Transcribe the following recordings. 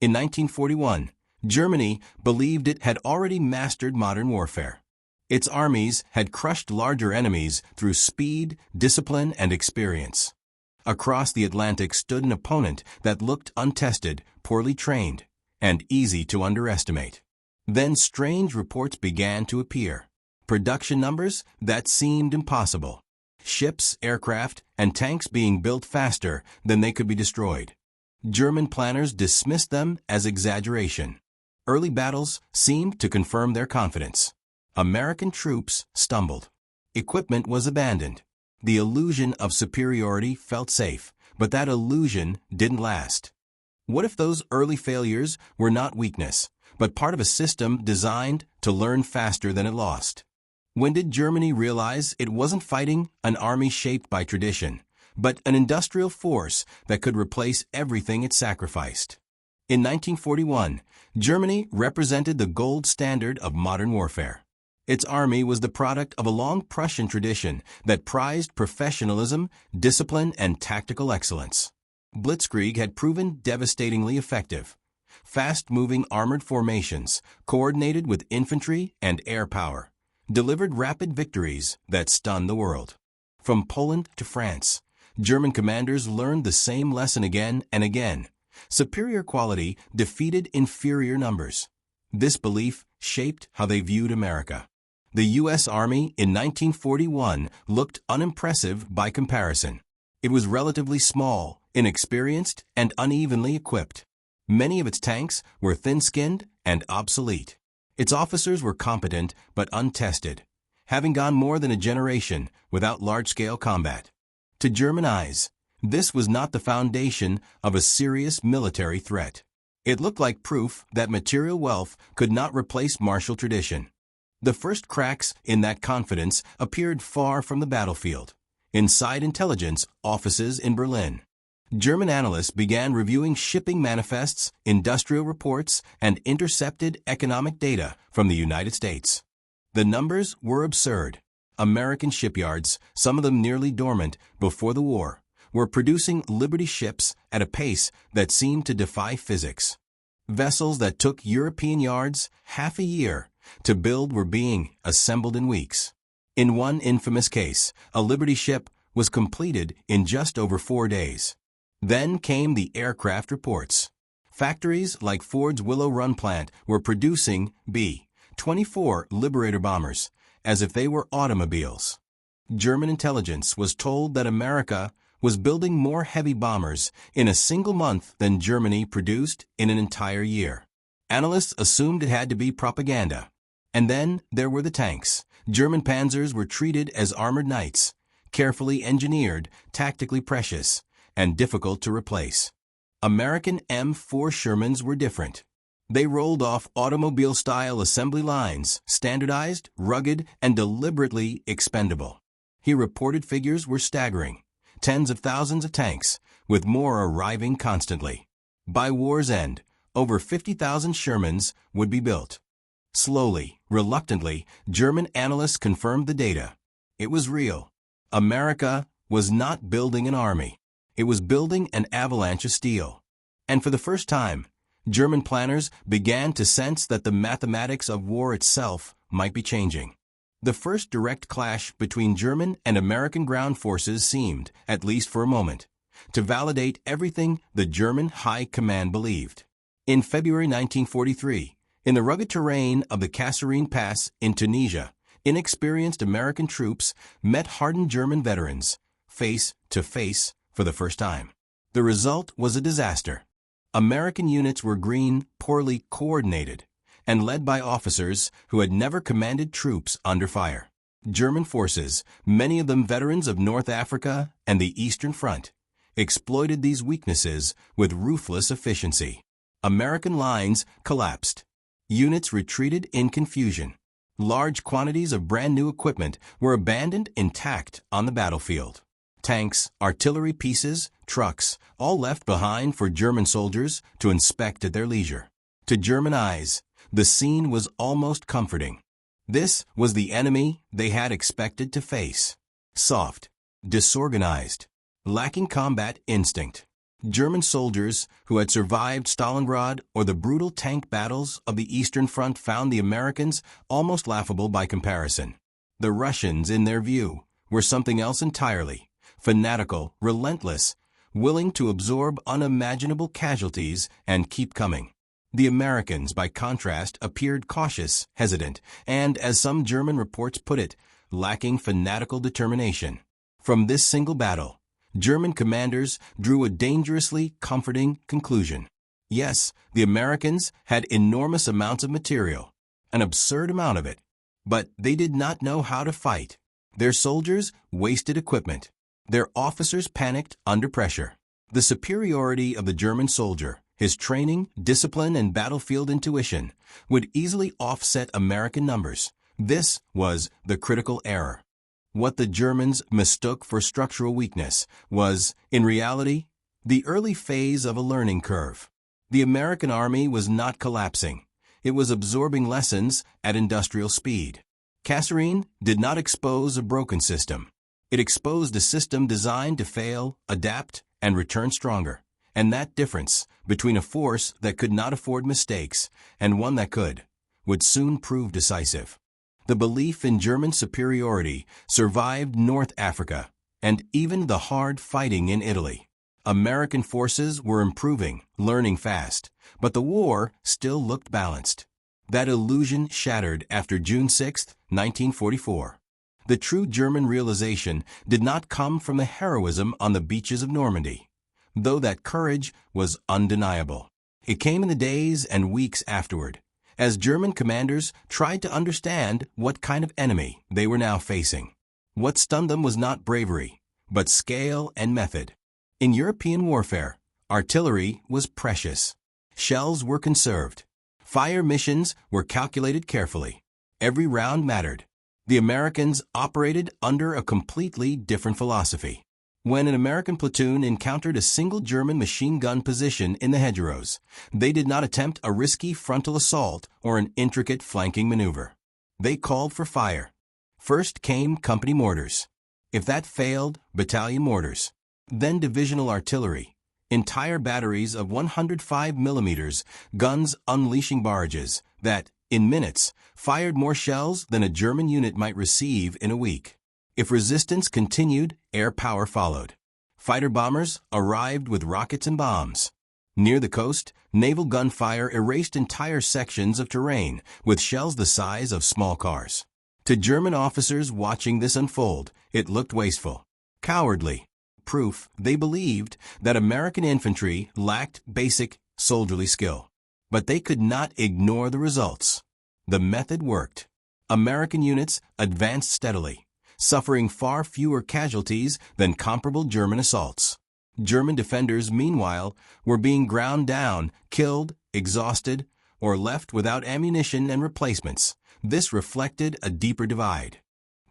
In 1941, Germany believed it had already mastered modern warfare. Its armies had crushed larger enemies through speed, discipline, and experience. Across the Atlantic stood an opponent that looked untested, poorly trained, and easy to underestimate. Then strange reports began to appear. Production numbers that seemed impossible. Ships, aircraft, and tanks being built faster than they could be destroyed. German planners dismissed them as exaggeration. Early battles seemed to confirm their confidence. American troops stumbled. Equipment was abandoned. The illusion of superiority felt safe, but that illusion didn't last. What if those early failures were not weakness, but part of a system designed to learn faster than it lost? When did Germany realize it wasn't fighting an army shaped by tradition, but an industrial force that could replace everything it sacrificed? In 1941, Germany represented the gold standard of modern warfare. Its army was the product of a long Prussian tradition that prized professionalism, discipline, and tactical excellence. Blitzkrieg had proven devastatingly effective. Fast-moving armored formations, coordinated with infantry and air power, delivered rapid victories that stunned the world. From Poland to France, German commanders learned the same lesson again and again. Superior quality defeated inferior numbers. This belief shaped how they viewed America. The U.S. Army in 1941 looked unimpressive by comparison. It was relatively small, inexperienced, and unevenly equipped. Many of its tanks were thin-skinned and obsolete. Its officers were competent but untested, having gone more than a generation without large-scale combat. To German eyes, this was not the foundation of a serious military threat. It looked like proof that material wealth could not replace martial tradition. The first cracks in that confidence appeared far from the battlefield, inside intelligence offices in Berlin. German analysts began reviewing shipping manifests, industrial reports, and intercepted economic data from the United States. The numbers were absurd. American shipyards, some of them nearly dormant before the war, were producing Liberty ships at a pace that seemed to defy physics. Vessels that took European yards half a year to build were being assembled in weeks. In one infamous case, a Liberty ship was completed in just over 4 days. Then came the aircraft reports. Factories like Ford's Willow Run plant were producing B-24 Liberator bombers as if they were automobiles. German intelligence was told that America was building more heavy bombers in a single month than Germany produced in an entire year. Analysts assumed it had to be propaganda. And then there were the tanks. German panzers were treated as armored knights, carefully engineered, tactically precious, and difficult to replace. American M4 Shermans were different. They rolled off automobile-style assembly lines, standardized, rugged, and deliberately expendable. He reported figures were staggering. Tens of thousands of tanks, with more arriving constantly. By war's end, over 50,000 Shermans would be built. Slowly, reluctantly, German analysts confirmed the data. It was real. America was not building an army. It was building an avalanche of steel. And for the first time, German planners began to sense that the mathematics of war itself might be changing. The first direct clash between German and American ground forces seemed, at least for a moment, to validate everything the German High Command believed. In February 1943, in the rugged terrain of the Kasserine Pass in Tunisia, inexperienced American troops met hardened German veterans, face to face for the first time. The result was a disaster. American units were green, poorly coordinated, and led by officers who had never commanded troops under fire. German forces, many of them veterans of North Africa and the Eastern Front, exploited these weaknesses with ruthless efficiency. American lines collapsed. Units retreated in confusion. Large quantities of brand-new equipment were abandoned intact on the battlefield. Tanks, artillery pieces, trucks, all left behind for German soldiers to inspect at their leisure. To German eyes, the scene was almost comforting. This was the enemy they had expected to face. Soft, disorganized, lacking combat instinct. German soldiers who had survived Stalingrad or the brutal tank battles of the Eastern Front found the Americans almost laughable by comparison. The Russians, in their view, were something else entirely: fanatical, relentless, willing to absorb unimaginable casualties and keep coming. The Americans, by contrast, appeared cautious, hesitant, and, as some German reports put it, lacking fanatical determination. From this single battle, German commanders drew a dangerously comforting conclusion. Yes, the Americans had enormous amounts of material, an absurd amount of it, but they did not know how to fight. Their soldiers wasted equipment. Their officers panicked under pressure. The superiority of the German soldier, his training, discipline, and battlefield intuition, would easily offset American numbers. This was the critical error. What the Germans mistook for structural weakness was, in reality, the early phase of a learning curve. The American army was not collapsing. It was absorbing lessons at industrial speed. Kasserine did not expose a broken system. It exposed a system designed to fail, adapt, and return stronger. And that difference between a force that could not afford mistakes and one that could would soon prove decisive. The belief in German superiority survived North Africa and even the hard fighting in Italy. American forces were improving, learning fast, but the war still looked balanced. That illusion shattered after June 6, 1944. The true German realization did not come from the heroism on the beaches of Normandy, though that courage was undeniable. It came in the days and weeks afterward, as German commanders tried to understand what kind of enemy they were now facing. What stunned them was not bravery, but scale and method. In European warfare, artillery was precious. Shells were conserved. Fire missions were calculated carefully. Every round mattered. The Americans operated under a completely different philosophy. When an American platoon encountered a single German machine gun position in the hedgerows, they did not attempt a risky frontal assault or an intricate flanking maneuver. They called for fire. First came company mortars. If that failed, battalion mortars. Then divisional artillery. Entire batteries of 105 millimeters guns unleashing barrages that, in minutes, fired more shells than a German unit might receive in a week. If resistance continued, air power followed. Fighter bombers arrived with rockets and bombs. Near the coast, naval gunfire erased entire sections of terrain with shells the size of small cars. To German officers watching this unfold, it looked wasteful, cowardly. Proof they believed that American infantry lacked basic soldierly skill. But they could not ignore the results. The method worked. American units advanced steadily, suffering far fewer casualties than comparable German assaults. German defenders, meanwhile, were being ground down, killed, exhausted, or left without ammunition and replacements. This reflected a deeper divide.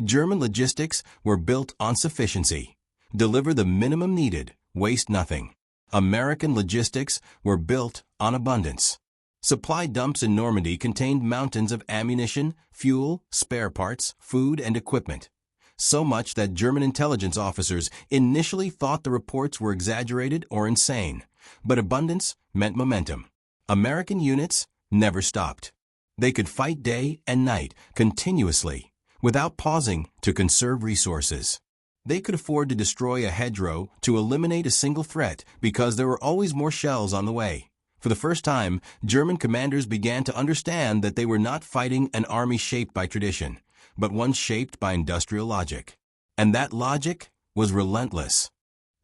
German logistics were built on sufficiency. Deliver the minimum needed, waste nothing. American logistics were built on abundance. Supply dumps in Normandy contained mountains of ammunition, fuel, spare parts, food, and equipment. So much that German intelligence officers initially thought the reports were exaggerated or insane. But abundance meant momentum. American units never stopped. They could fight day and night, continuously, without pausing to conserve resources. They could afford to destroy a hedgerow to eliminate a single threat because there were always more shells on the way. For the first time, German commanders began to understand that they were not fighting an army shaped by tradition, but one shaped by industrial logic. And that logic was relentless.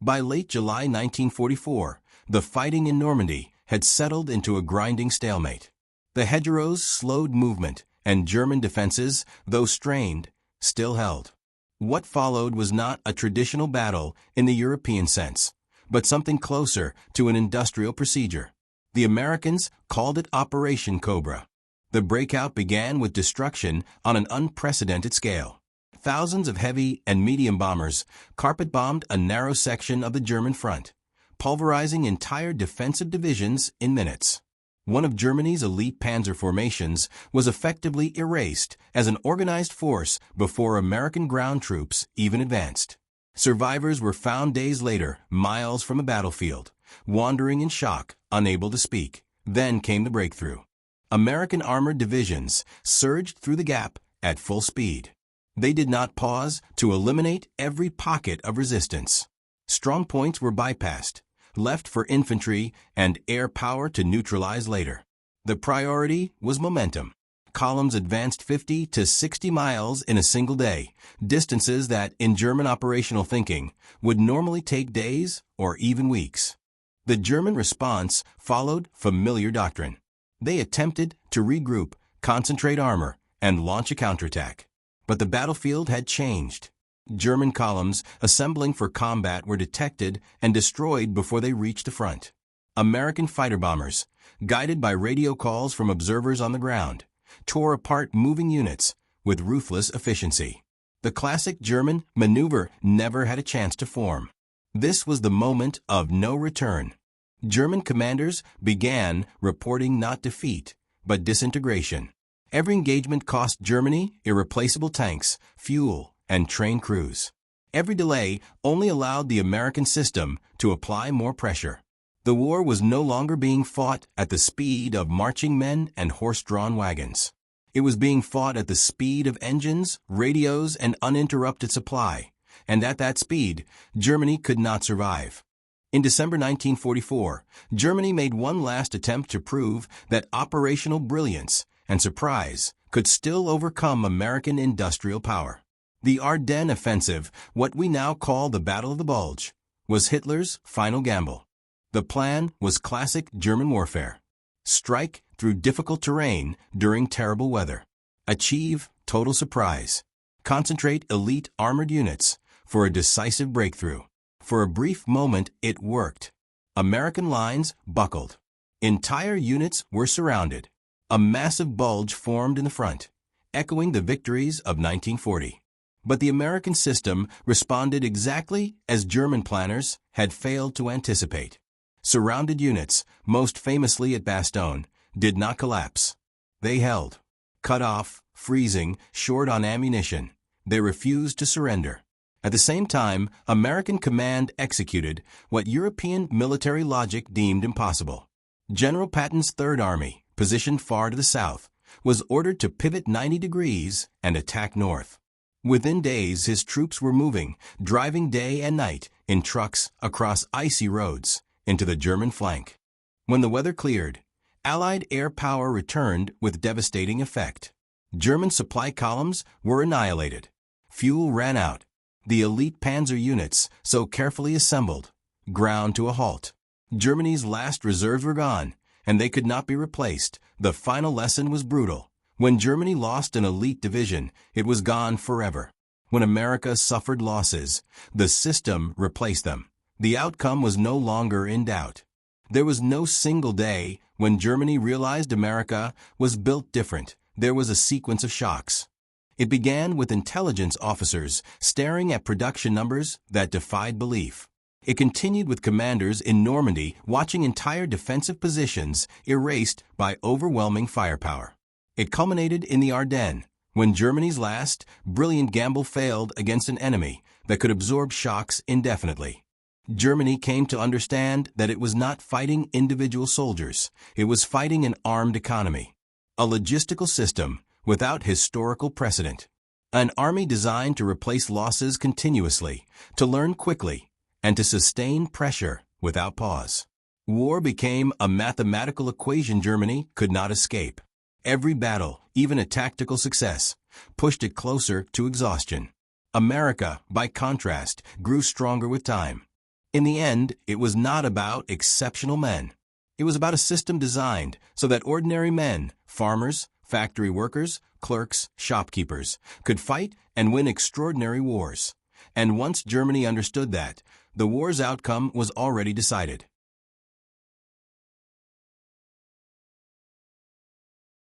By late July 1944, the fighting in Normandy had settled into a grinding stalemate. The hedgerows slowed movement, and German defenses, though strained, still held. What followed was not a traditional battle in the European sense, but something closer to an industrial procedure. The Americans called it Operation Cobra. The breakout began with destruction on an unprecedented scale. Thousands of heavy and medium bombers carpet-bombed a narrow section of the German front, pulverizing entire defensive divisions in minutes. One of Germany's elite panzer formations was effectively erased as an organized force before American ground troops even advanced. Survivors were found days later, miles from a battlefield, wandering in shock, unable to speak. Then came the breakthrough. American armored divisions surged through the gap at full speed. They did not pause to eliminate every pocket of resistance. Strong points were bypassed, left for infantry and air power to neutralize later. The priority was momentum. Columns advanced 50 to 60 miles in a single day, distances that, in German operational thinking, would normally take days or even weeks. The German response followed familiar doctrine. They attempted to regroup, concentrate armor, and launch a counterattack. But the battlefield had changed. German columns assembling for combat were detected and destroyed before they reached the front. American fighter bombers, guided by radio calls from observers on the ground, tore apart moving units with ruthless efficiency. The classic German maneuver never had a chance to form. This was the moment of no return. German commanders began reporting not defeat, but disintegration. Every engagement cost Germany irreplaceable tanks, fuel, and trained crews. Every delay only allowed the American system to apply more pressure. The war was no longer being fought at the speed of marching men and horse-drawn wagons. It was being fought at the speed of engines, radios, and uninterrupted supply, and at that speed, Germany could not survive. In December 1944, Germany made one last attempt to prove that operational brilliance and surprise could still overcome American industrial power. The Ardennes Offensive, what we now call the Battle of the Bulge, was Hitler's final gamble. The plan was classic German warfare. Strike through difficult terrain during terrible weather. Achieve total surprise. Concentrate elite armored units for a decisive breakthrough. For a brief moment, it worked. American lines buckled. Entire units were surrounded. A massive bulge formed in the front, echoing the victories of 1940. But the American system responded exactly as German planners had failed to anticipate. Surrounded units, most famously at Bastogne, did not collapse. They held. Cut off, freezing, short on ammunition, they refused to surrender. At the same time, American command executed what European military logic deemed impossible. General Patton's Third Army, positioned far to the south, was ordered to pivot 90 degrees and attack north. Within days, his troops were moving, driving day and night in trucks across icy roads into the German flank. When the weather cleared, Allied air power returned with devastating effect. German supply columns were annihilated. Fuel ran out. The elite panzer units, so carefully assembled, ground to a halt. Germany's last reserves were gone, and they could not be replaced. The final lesson was brutal. When Germany lost an elite division, it was gone forever. When America suffered losses, the system replaced them. The outcome was no longer in doubt. There was no single day when Germany realized America was built different. There was a sequence of shocks. It began with intelligence officers staring at production numbers that defied belief. It continued with commanders in Normandy watching entire defensive positions erased by overwhelming firepower. It culminated in the Ardennes, when Germany's last, brilliant gamble failed against an enemy that could absorb shocks indefinitely. Germany came to understand that it was not fighting individual soldiers, it was fighting an armed economy. A logistical system without historical precedent. An army designed to replace losses continuously, to learn quickly, and to sustain pressure without pause. War became a mathematical equation Germany could not escape. Every battle, even a tactical success, pushed it closer to exhaustion. America, by contrast, grew stronger with time. In the end, it was not about exceptional men. It was about a system designed so that ordinary men, farmers, factory workers, clerks, shopkeepers, could fight and win extraordinary wars. And once Germany understood that, the war's outcome was already decided.